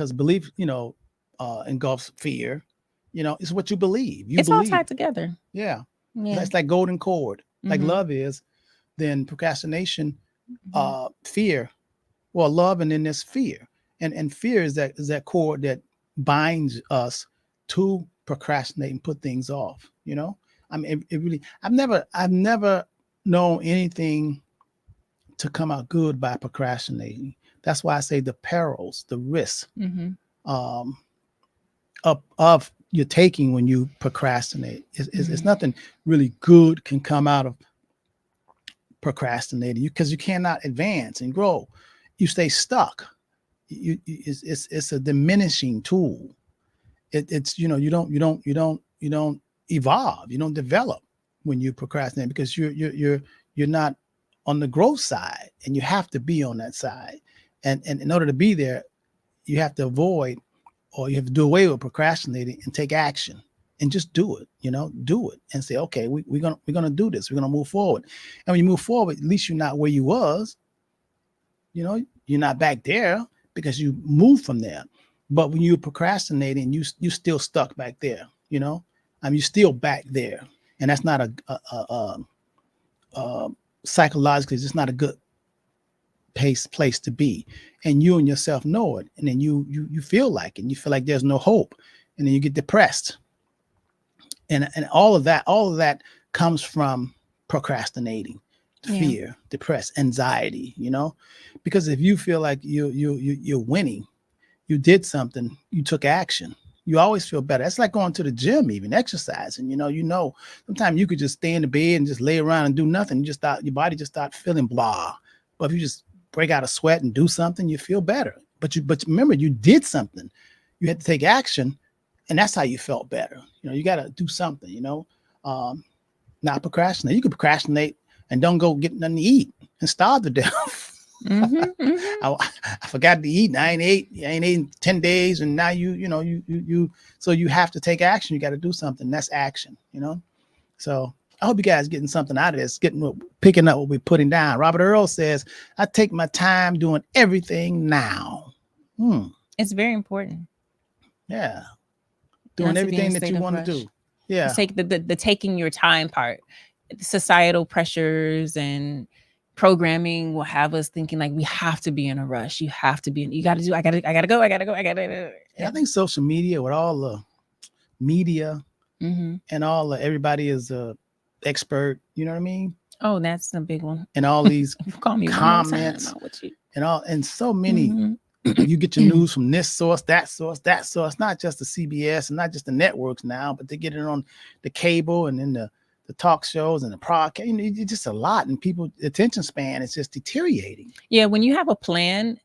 Speaker 2: engulfs fear. It's what you believe.
Speaker 1: It's all tied together.
Speaker 2: Yeah. That's like golden cord. Mm-hmm. Like love is, then procrastination, fear. Well, love, and then there's fear. And fear is that cord that binds us to procrastinate and put things off. I mean, it really. I've never known anything to come out good by procrastinating. That's why I say the perils, the risks of you're taking when you procrastinate. It's nothing really good can come out of procrastinating because you cannot advance and grow. You stay stuck. It's a diminishing tool. It's you don't evolve. You don't develop when you procrastinate because you're not on the growth side, and you have to be on that side. And in order to be there, you have to avoid, or you have to do away with procrastinating and take action and just do it. Do it and say, okay, we're gonna do this. We're gonna move forward. And when you move forward, at least you're not where you was. You're not back there because you moved from there. But when you're procrastinating, you still stuck back there. You're still back there, and that's not a psychologically, it's just not a good place to be. And you and yourself know it, and then you feel like it, and you feel like there's no hope, and then you get depressed, and all of that comes from procrastinating, fear, depressed, anxiety. Because if you feel like you're winning, you did something, you took action, you always feel better. It's like going to the gym, even exercising. Sometimes you could just stay in the bed and just lay around and do nothing. Your body just start feeling blah. But if you just break out a sweat and do something, you feel better. But remember, you did something. You had to take action, and that's how you felt better. You got to do something. Not procrastinate. You could procrastinate and don't go get nothing to eat and starve to death. I forgot to eat. I ain't ate in 10 days, and now so you have to take action. You got to do something. That's action. So I hope you guys getting something out of this, picking up what we're putting down. Robert Earl says, I take my time doing everything now.
Speaker 1: It's very important.
Speaker 2: Yeah. Doing everything that you want to do. Yeah.
Speaker 1: Take the taking your time part. Societal pressures and programming will have us thinking like we have to be in a rush. You have to be I gotta go.
Speaker 2: I think social media, with all the media and all everybody is a expert, you know what I mean?
Speaker 1: Oh, that's a big one.
Speaker 2: And all these
Speaker 1: Call me
Speaker 2: comments and so many you get your news from this source, that source, not just the CBS and not just the networks now, but they get it on the cable and then the talk shows and the podcast. It's just a lot, and people's attention span is just deteriorating.
Speaker 1: Yeah, when you have a plan,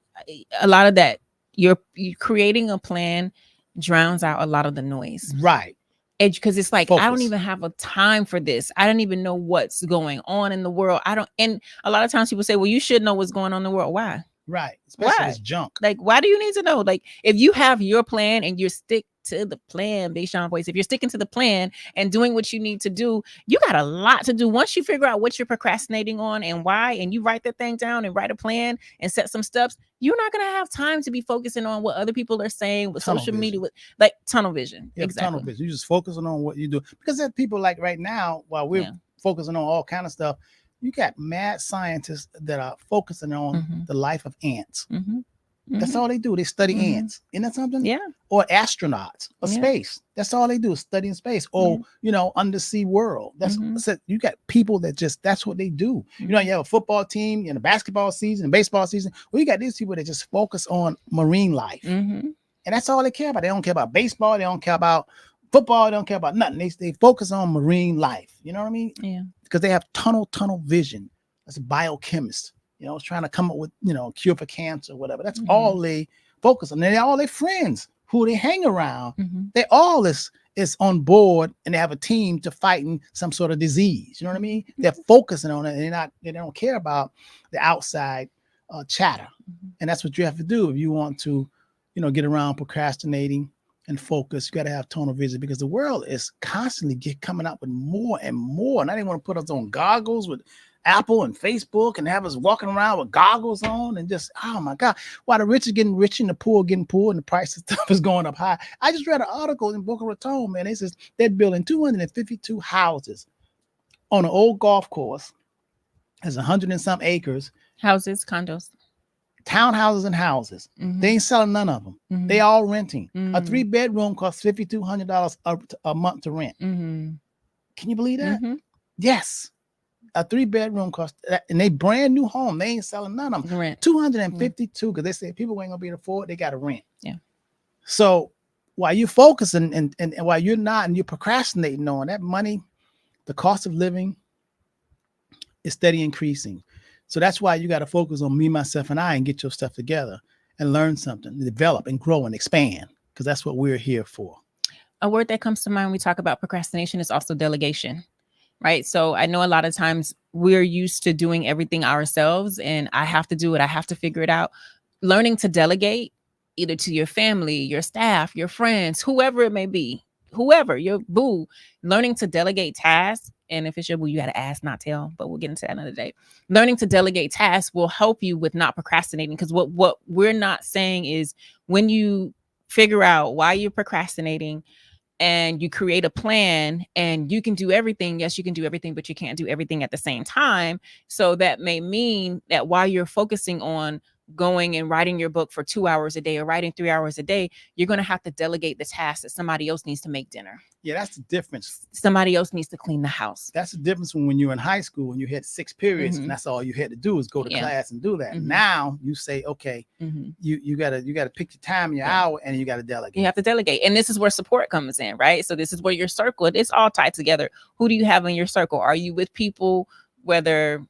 Speaker 1: a lot of that, you're creating a plan drowns out a lot of the noise.
Speaker 2: Right.
Speaker 1: Because it's like, focus. I don't even have a time for this. I don't even know what's going on in the world. And a lot of times people say, well, you should know what's going on in the world. Why?
Speaker 2: Right. Especially this junk.
Speaker 1: Like, why do you need to know? Like, if you have your plan and you stick to the plan, Beishan voice, if you're sticking to the plan and doing what you need to do, you got a lot to do. Once you figure out what you're procrastinating on and why, and you write that thing down and write a plan and set some steps, you're not going to have time to be focusing on what other people are saying with social media, with like tunnel vision.
Speaker 2: Yeah, exactly. Tunnel vision. You just focusing on what you do. Because there's people like right now, while we're focusing on all kind of stuff, you got mad scientists that are focusing on the life of ants. That's all they do. They study ants. Isn't that something?
Speaker 1: Yeah.
Speaker 2: Or astronauts or space. That's all they do is studying space. Or, undersea world. That's you got people that that's what they do. You have a football team and a basketball season and baseball season. Well, you got these people that just focus on marine life. And that's all they care about. They don't care about baseball. They don't care about football. They don't care about nothing. They focus on marine life. You know what I mean?
Speaker 1: Yeah.
Speaker 2: Because they have tunnel vision. That's a biochemist. Trying to come up with, a cure for cancer or whatever. That's all they focus on. And all their friends who they hang around, they all is on board, and they have a team to fighting some sort of disease. You know what I mean? They're focusing on it, and they don't care about the outside chatter. And that's what you have to do if you want to, get around procrastinating and focus. You got to have tunnel vision, because the world is constantly coming up with more and more. And I didn't want to put us on goggles with Apple and Facebook and have us walking around with goggles on and just, oh my God, why the rich are getting rich and the poor getting poor and the price of stuff is going up high. I just read an article in Boca Raton, man. It says they're building 252 houses on an old golf course. There's 100 and some acres.
Speaker 1: Houses, condos.
Speaker 2: Townhouses and houses. They ain't selling none of them. They all renting. A 3-bedroom costs $5,200 a month to rent. Can you believe that? Yes. A 3-bedroom cost, and they brand new home. They ain't selling none of them.
Speaker 1: Rent
Speaker 2: 252, because they say people ain't gonna be able to afford. They got to rent.
Speaker 1: Yeah.
Speaker 2: So while you're focusing and while you're not, and you're procrastinating on that money, the cost of living is steady increasing. So that's why you got to focus on me, myself, and I, and get your stuff together and learn something, develop and grow and expand, because that's what we're here for.
Speaker 1: A word that comes to mind when we talk about procrastination is also delegation. Right. So I know a lot of times we're used to doing everything ourselves, and I have to do it. I have to figure it out. Learning to delegate, either to your family, your staff, your friends, whoever it may be, whoever, your boo, learning to delegate tasks. And if it's your boo, you got to ask, not tell, but we'll get into that another day. Learning to delegate tasks will help you with not procrastinating, because what we're not saying is when you figure out why you're procrastinating, and you create a plan, and you can do everything. Yes, you can do everything, but you can't do everything at the same time. So that may mean that while you're focusing on going and writing your book for 2 hours a day or writing 3 hours a day, you're going to have to delegate the task that somebody else needs to make dinner.
Speaker 2: Yeah, that's the difference.
Speaker 1: Somebody else needs to clean the house.
Speaker 2: That's the difference from when you were in high school and you had 6 periods
Speaker 1: Mhm.
Speaker 2: and that's all you had to do is go to
Speaker 1: Yeah.
Speaker 2: class and do that.
Speaker 1: Mhm.
Speaker 2: Now you say, okay,
Speaker 1: Mhm.
Speaker 2: you gotta pick your time, your
Speaker 1: Yeah.
Speaker 2: hour, and you gotta delegate.
Speaker 1: You have to delegate. And this is where support comes in, right? So this is where your circle, it's all tied together. Who do you have in your circle? Are you with people, whether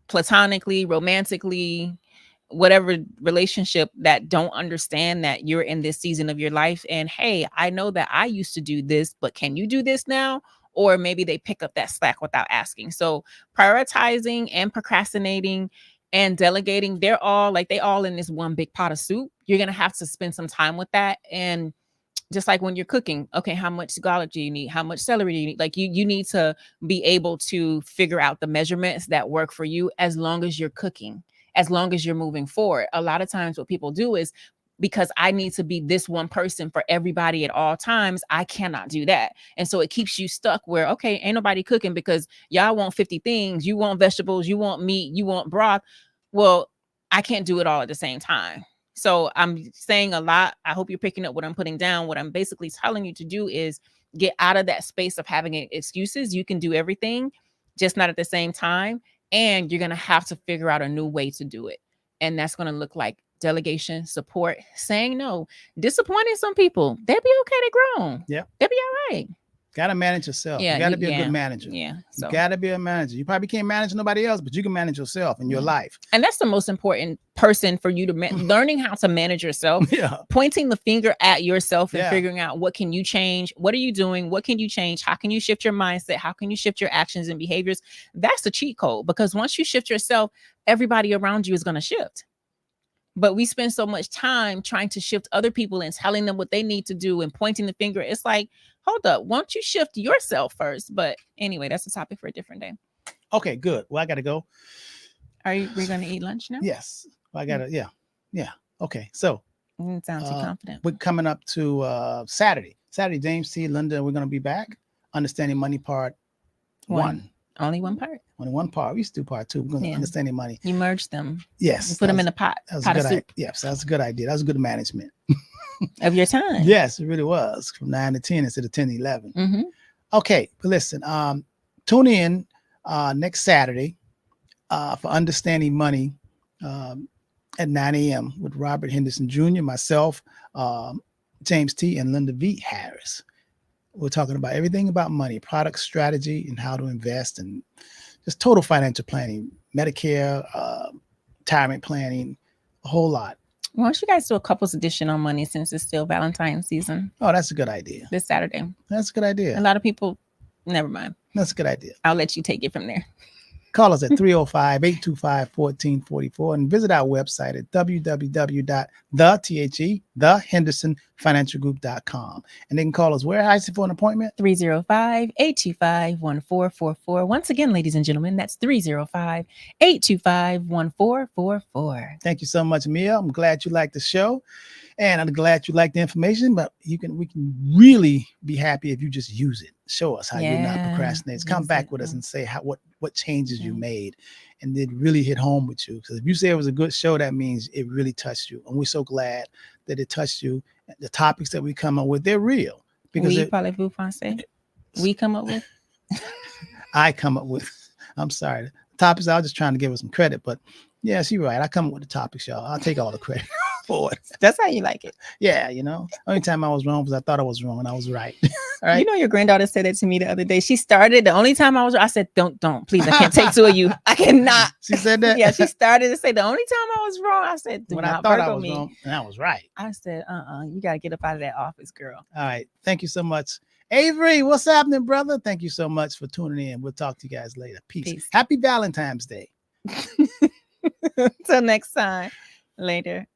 Speaker 1: platonically, romantically, whatever relationship, that don't understand that you're in this season of your life? And hey, I know that I used to do this, but can you do this now? Or maybe they pick up that slack without asking. So prioritizing and procrastinating and delegating, they're all like, they all in this one big pot of soup. You're going to have to spend some time with that. And just like when you're cooking, okay, how much garlic do you need? How much celery do you need? Like you need to be able to figure out the measurements that work for you, as long as you're cooking, as long as you're moving forward. A lot of times what people do is, because I need to be this one person for everybody at all times, I cannot do that. And so it keeps you stuck where, okay, ain't nobody cooking because y'all want 50 things. You want vegetables, you want meat, you want broth. Well, I can't do it all at the same time. So I'm saying a lot. I hope you're picking up what I'm putting down. What I'm basically telling you to do is get out of that space of having excuses. You can do everything, just not at the same time. And you're going to have to figure out a new way to do it. And that's going to look like delegation, support, saying no, disappointing some people. They'll be okay. They're grown.
Speaker 2: Yeah.
Speaker 1: They'll be all right.
Speaker 2: Gotta manage yourself.
Speaker 1: Yeah,
Speaker 2: You gotta
Speaker 1: you-
Speaker 2: be a
Speaker 1: yeah,
Speaker 2: good manager.
Speaker 1: Yeah.
Speaker 2: You
Speaker 1: So,
Speaker 2: gotta be a manager. You probably can't manage nobody else, but you can manage yourself and your
Speaker 1: Yeah.
Speaker 2: life.
Speaker 1: and that's the most important person for you to learning how to manage yourself.
Speaker 2: Yeah.
Speaker 1: Pointing the finger at yourself and
Speaker 2: Yeah.
Speaker 1: figuring out, what can you change? What are you doing? What can you change? How can you shift your mindset? How can you shift your actions and behaviors? That's the cheat code, because once you shift yourself, everybody around you is going to shift. But we spend so much time trying to shift other people and telling them what they need to do and pointing the finger. It's like, hold up, won't you shift yourself first? But anyway, that's a topic for a different day.
Speaker 2: Okay, good. Well, I gotta go.
Speaker 1: We're going to eat lunch now?
Speaker 2: Yes. Well, I gotta, yeah. Okay. So
Speaker 1: You didn't sound too confident.
Speaker 2: we're coming up to Saturday. James T. Linda, we're gonna be back. Understanding Money Part One.
Speaker 1: Only one part.
Speaker 2: Only one part. We used to do Part 2. We're gonna
Speaker 1: Yeah.
Speaker 2: Understanding Money.
Speaker 1: You merged them.
Speaker 2: Yes.
Speaker 1: You put them in a pot.
Speaker 2: That was
Speaker 1: Pot
Speaker 2: a
Speaker 1: of
Speaker 2: good
Speaker 1: soup
Speaker 2: Yes, that's a good idea. That was good management.
Speaker 1: of your time.
Speaker 2: Yes, it really was. From 9 to 10 instead of 10 to 11.
Speaker 1: Mm-hmm.
Speaker 2: Okay, but listen, tune in next Saturday for Understanding Money at 9 a.m. with Robert Henderson Jr., myself, James T., and Linda V. Harris. We're talking about everything about money, product strategy, and how to invest, and just total financial planning, Medicare, retirement planning, a whole lot.
Speaker 1: Why don't you guys do a couples edition on money, since it's still Valentine's season
Speaker 2: Oh, that's a good idea.
Speaker 1: this Saturday?
Speaker 2: That's a good
Speaker 1: A
Speaker 2: idea.
Speaker 1: lot of people, never mind.
Speaker 2: That's a good idea.
Speaker 1: I'll let you take it from there.
Speaker 2: Call us at 305-825-1444 and visit our website at www.thehendersonfinancialgroup.com. And they can call us where, Heisey, for an appointment?
Speaker 1: 305-825-1444. Once again, ladies and gentlemen, that's 305-825-1444.
Speaker 2: Thank you so much, Mia. I'm glad you liked the show. And I'm glad you like the information, but we can really be happy if you just use it. Show us how you're not
Speaker 1: Yeah,
Speaker 2: procrastinating. Come
Speaker 1: use
Speaker 2: back
Speaker 1: it,
Speaker 2: with us
Speaker 1: yeah.
Speaker 2: and say what changes you
Speaker 1: Yeah.
Speaker 2: made, and it really hit home with you. Because if you say it was a good show, that means it really touched you. And we're so glad that it touched you. The topics that we come up with, they're real. Because
Speaker 1: Parlez-vous français? We come up with?
Speaker 2: I come up with, I'm sorry, the topics, I was just trying to give her some credit, but yeah, she's right. I come up with the topics, y'all. I'll take all the credit for it.
Speaker 1: That's how you like it.
Speaker 2: Yeah, only time I was wrong was I thought I was wrong and I was right. All right.
Speaker 1: You know, your granddaughter said that to me the other day. She started, the only time I was, I said, don't, please. I can't take two of you. I cannot.
Speaker 2: She said that?
Speaker 1: Yeah, she started to say, the only time I was wrong, I said, do
Speaker 2: when I
Speaker 1: not
Speaker 2: thought I
Speaker 1: Virgo
Speaker 2: was
Speaker 1: me.
Speaker 2: wrong and I was right.
Speaker 1: I said, you got to get up out of that office, girl.
Speaker 2: All right. Thank you so much. Avery, what's happening, brother? Thank you so much for tuning in. We'll talk to you guys later. Peace.
Speaker 1: Peace.
Speaker 2: Happy Valentine's Day.
Speaker 1: Till next time. Later.